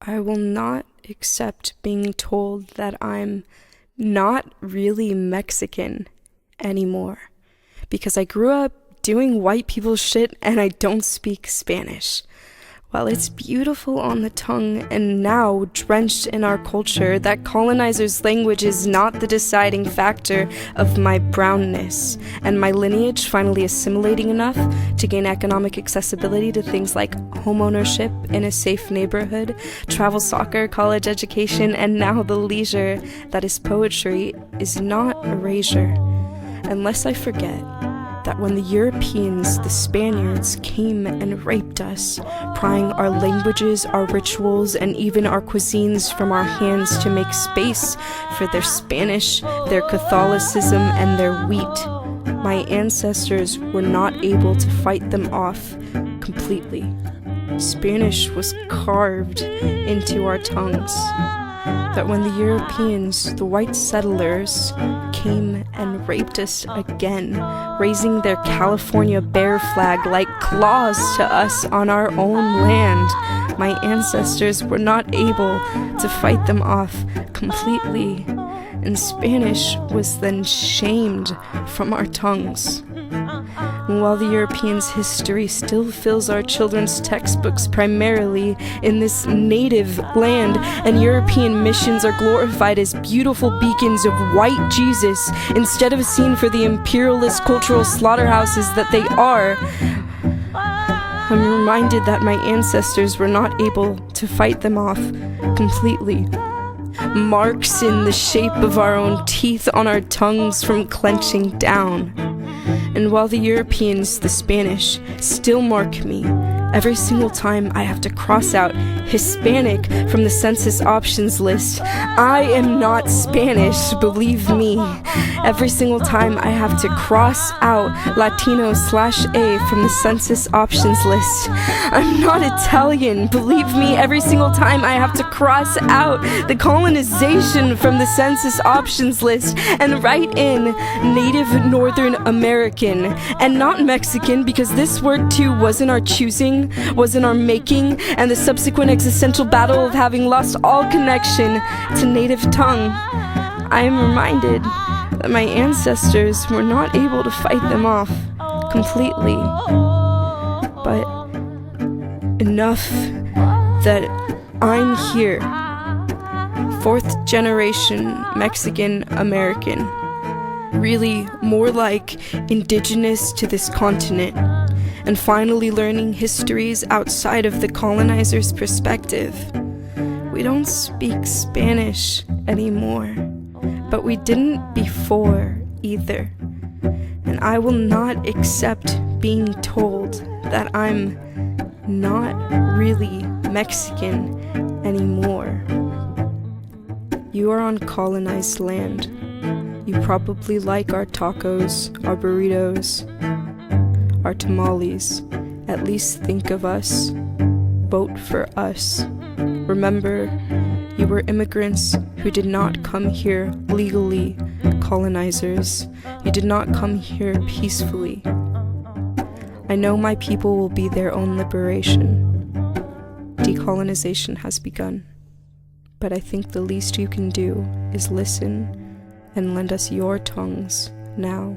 I will not accept being told that I'm not really Mexican anymore, because I grew up doing white people shit and I don't speak Spanish. While it's beautiful on the tongue and now drenched in our culture, that colonizer's language is not the deciding factor of my brownness and my lineage finally assimilating enough to gain economic accessibility to things like homeownership in a safe neighborhood, travel soccer, college education, and now the leisure that is poetry is not erasure. Unless I forget that when the Europeans, the Spaniards, came and raped us, prying our languages, our rituals, and even our cuisines from our hands to make space for their Spanish, their Catholicism, and their wheat, my ancestors were not able to fight them off completely. Spanish was carved into our tongues. That when the Europeans, the white settlers, came and raped us again, raising their California bear flag like claws to us on our own land, my ancestors were not able to fight them off completely, and Spanish was then shamed from our tongues. And while the Europeans' history still fills our children's textbooks primarily in this native land, and European missions are glorified as beautiful beacons of white Jesus instead of a scene for the imperialist cultural slaughterhouses that they are, I'm reminded that my ancestors were not able to fight them off completely. Marks in the shape of our own teeth on our tongues from clenching down. And while the Europeans, the Spanish, still mark me, every single time I have to cross out Hispanic from the census options list, I am not Spanish, believe me. Every single time I have to cross out Latino/A from the census options list, I'm not Italian, believe me. Every single time I have to cross out the colonization from the census options list and write in Native Northern American and not Mexican, because this word too wasn't our choosing, wasn't our making, and the subsequent existential battle of having lost all connection to native tongue. I am reminded that my ancestors were not able to fight them off completely, but enough that I'm here, 4th generation Mexican American, really more like indigenous to this continent, and finally learning histories outside of the colonizer's perspective. We don't speak Spanish anymore, but we didn't before either. And I will not accept being told that I'm not really Mexican anymore. You are on colonized land. You probably like our tacos, our burritos, our tamales. At least think of us. Vote for us. Remember, you were immigrants who did not come here legally, colonizers. You did not come here peacefully. I know my people will be their own liberation. Decolonization has begun. But I think the least you can do is listen and lend us your tongues now.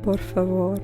Por favor.